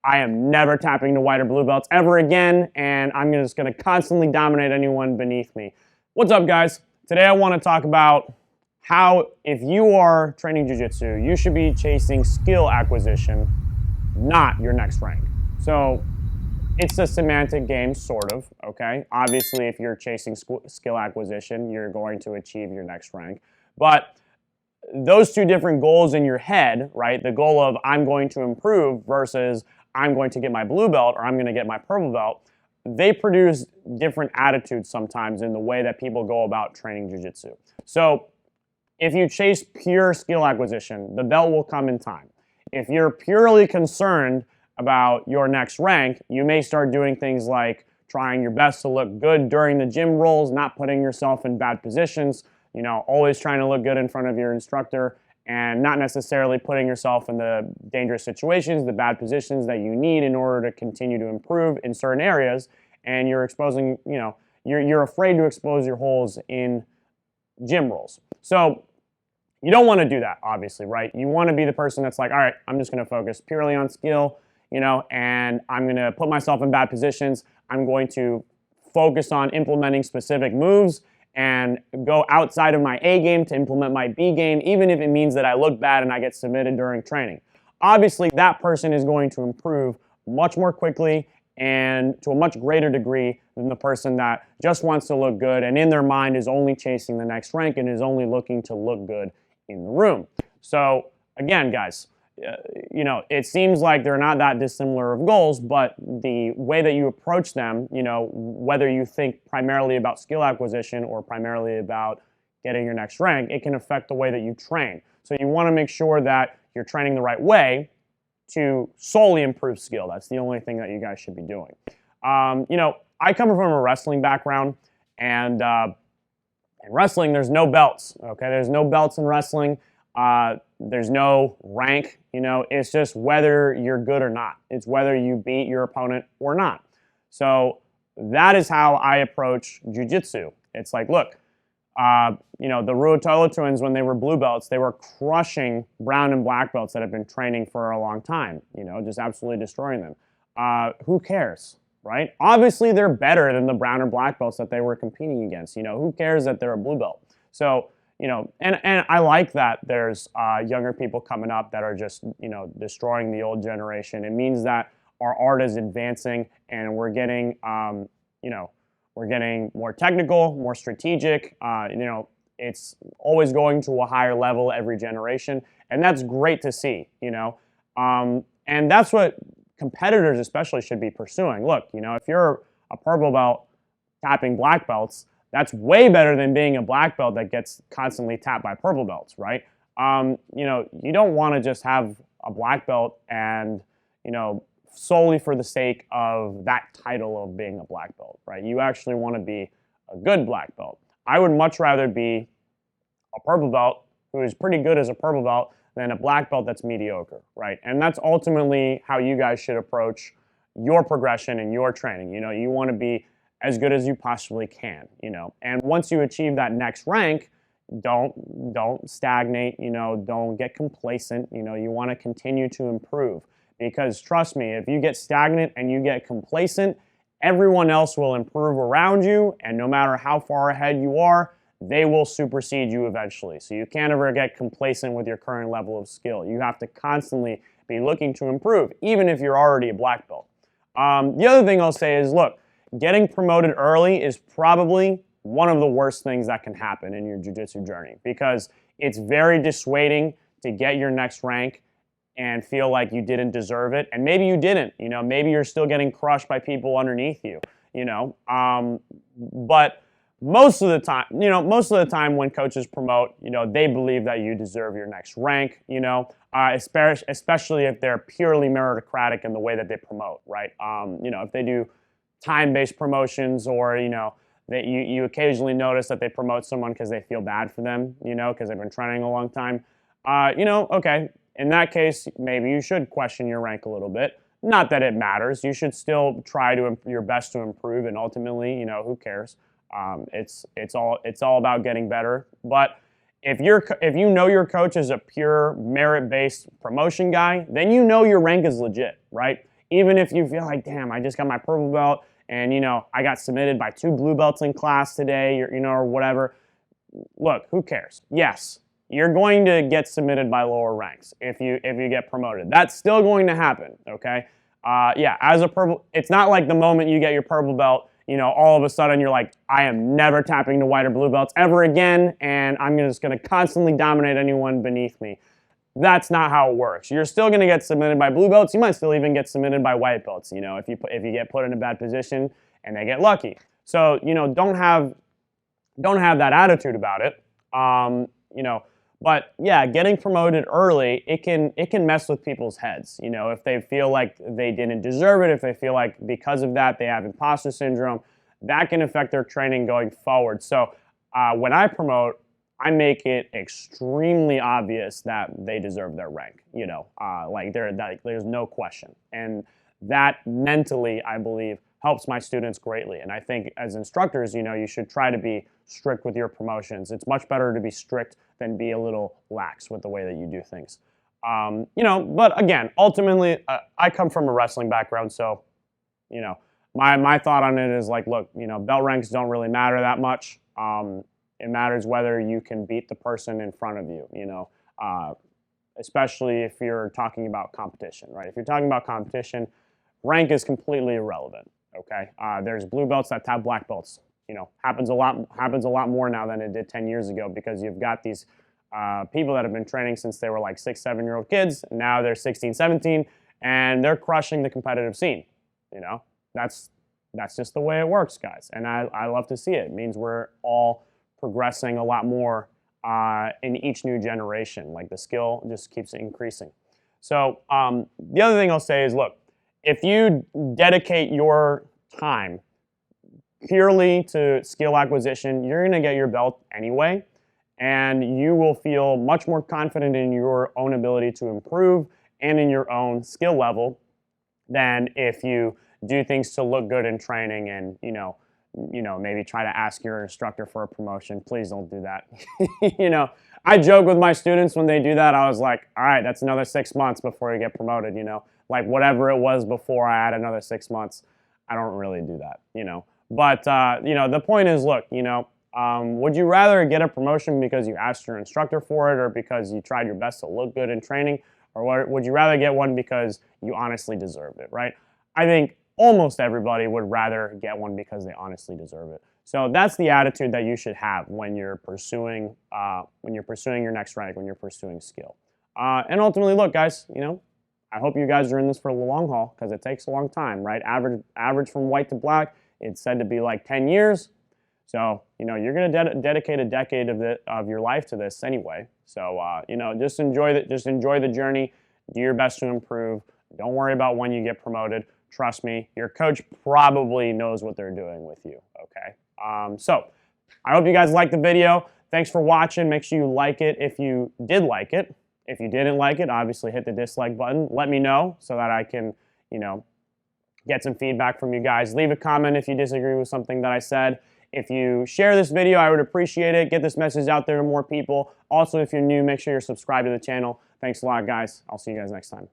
I am never tapping to white or blue belts ever again, and I'm just going to constantly dominate anyone beneath me. What's up, guys? Today I want to talk about how, if you are training jiu-jitsu, you should be chasing skill acquisition, not your next rank. So it's a semantic game, sort of, okay? Obviously, if you're chasing skill acquisition, you're going to achieve your next rank. But those two different goals in your head, right? The goal of I'm going to improve versus I'm going to get my blue belt or I'm going to get my purple belt, they produce different attitudes sometimes in the way that people go about training jiu-jitsu. So if you chase pure skill acquisition, the belt will come in time. If you're purely concerned about your next rank, you may start doing things like trying your best to look good during the gym rolls, not putting yourself in bad positions, always trying to look good in front of your instructor and not necessarily putting yourself in the dangerous situations, the bad positions that you need in order to continue to improve in certain areas. And you're exposing, you're afraid to expose your holes in gym rolls. So you don't want to do that, obviously, right? You want to be the person that's like, all right, I'm just going to focus purely on skill, and I'm going to put myself in bad positions. I'm going to focus on implementing specific moves and go outside of my A game to implement my B game, even if it means that I look bad and I get submitted during training. Obviously, that person is going to improve much more quickly and to a much greater degree than the person that just wants to look good and in their mind is only chasing the next rank and is only looking to look good in the room. So again, guys, it seems like they're not that dissimilar of goals, but the way that you approach them, whether you think primarily about skill acquisition or primarily about getting your next rank, it can affect the way that you train. So you want to make sure that you're training the right way to solely improve skill. That's the only thing that you guys should be doing. I come from a wrestling background, and in wrestling, there's no belts, okay? There's no belts in wrestling. There's no rank, it's just whether you're good or not. It's whether you beat your opponent or not. So that is how I approach jiu-jitsu. It's like, look, the Ruotolo twins, when they were blue belts, they were crushing brown and black belts that have been training for a long time, just absolutely destroying them. Who cares, right? Obviously, they're better than the brown or black belts that they were competing against. Who cares that they're a blue belt? So, and I like that there's younger people coming up that are just, destroying the old generation. It means that our art is advancing and we're getting, we're getting more technical, more strategic. It's always going to a higher level every generation. And that's great to see, and that's what competitors especially should be pursuing. Look, if you're a purple belt tapping black belts, that's way better than being a black belt that gets constantly tapped by purple belts, right? You don't want to just have a black belt and, solely for the sake of that title of being a black belt, right? You actually want to be a good black belt. I would much rather be a purple belt who is pretty good as a purple belt than a black belt that's mediocre, right? And that's ultimately how you guys should approach your progression and your training. You want to be as good as you possibly can, and once you achieve that next rank, don't stagnate, don't get complacent, you want to continue to improve, because trust me, if you get stagnant and you get complacent, everyone else will improve around you, and no matter how far ahead you are, they will supersede you eventually. So you can't ever get complacent with your current level of skill. You have to constantly be looking to improve, even if you're already a black belt. The other thing I'll say is, look, getting promoted early is probably one of the worst things that can happen in your jiu-jitsu journey, because it's very dissuading to get your next rank and feel like you didn't deserve it. And maybe you didn't, maybe you're still getting crushed by people underneath you, but most of the time when coaches promote, they believe that you deserve your next rank, especially if they're purely meritocratic in the way that they promote, right? If they do time-based promotions, or that you occasionally notice that they promote someone because they feel bad for them, because they've been training a long time. Okay, in that case, maybe you should question your rank a little bit. Not that it matters. You should still try your best to improve, and ultimately, who cares? It's all about getting better. But if you know your coach is a pure merit-based promotion guy, then you know your rank is legit, right? Even if you feel like, damn, I just got my purple belt and, I got submitted by 2 blue belts in class today, or whatever. Look, who cares? Yes, you're going to get submitted by lower ranks if you get promoted. That's still going to happen, okay? Yeah, as a purple, it's not like the moment you get your purple belt, all of a sudden you're like, I am never tapping to white or blue belts ever again, and I'm just going to constantly dominate anyone beneath me. That's not how it works. You're still going to get submitted by blue belts. You might still even get submitted by white belts, if you get put in a bad position and they get lucky. So, don't have that attitude about it. But yeah, getting promoted early, it can mess with people's heads. If they feel like they didn't deserve it, if they feel like because of that they have imposter syndrome, that can affect their training going forward. So when I promote, I make it extremely obvious that they deserve their rank. There's no question, and that mentally, I believe, helps my students greatly. And I think as instructors, you should try to be strict with your promotions. It's much better to be strict than be a little lax with the way that you do things. But again, ultimately, I come from a wrestling background, so, my thought on it is like, look, belt ranks don't really matter that much. It matters whether you can beat the person in front of you, especially if you're talking about competition, right? If you're talking about competition, rank is completely irrelevant. Okay, there's blue belts that tap black belts. Happens a lot more now than it did 10 years ago, because you've got these people that have been training since they were like 6, 7-year-old kids. And now they're 16, 17, and they're crushing the competitive scene. That's just the way it works, guys. And I love to see it. It means we're all progressing a lot more in each new generation. Like, the skill just keeps increasing. So the other thing I'll say is, look, if you dedicate your time purely to skill acquisition, you're going to get your belt anyway, and you will feel much more confident in your own ability to improve and in your own skill level than if you do things to look good in training and, maybe try to ask your instructor for a promotion. Please don't do that. I joke with my students when they do that. I was like, all right, that's another 6 months before you get promoted, like whatever it was before, I add another 6 months. I don't really do that, But, the point is, look, would you rather get a promotion because you asked your instructor for it, or because you tried your best to look good in training? Or would you rather get one because you honestly deserved it, right? I think almost everybody would rather get one because they honestly deserve it. So that's the attitude that you should have when you're pursuing your next rank, when you're pursuing skill. And ultimately, look, guys, I hope you guys are in this for the long haul, because it takes a long time, right? Average from white to black, it's said to be like 10 years. So, you're going to dedicate a decade of your life to this anyway. So, just enjoy the journey. Do your best to improve. Don't worry about when you get promoted. Trust me, your coach probably knows what they're doing with you, okay? So, I hope you guys liked the video. Thanks for watching. Make sure you like it if you did like it. If you didn't like it, obviously hit the dislike button. Let me know so that I can, get some feedback from you guys. Leave a comment if you disagree with something that I said. If you share this video, I would appreciate it. Get this message out there to more people. Also, if you're new, make sure you're subscribed to the channel. Thanks a lot, guys. I'll see you guys next time.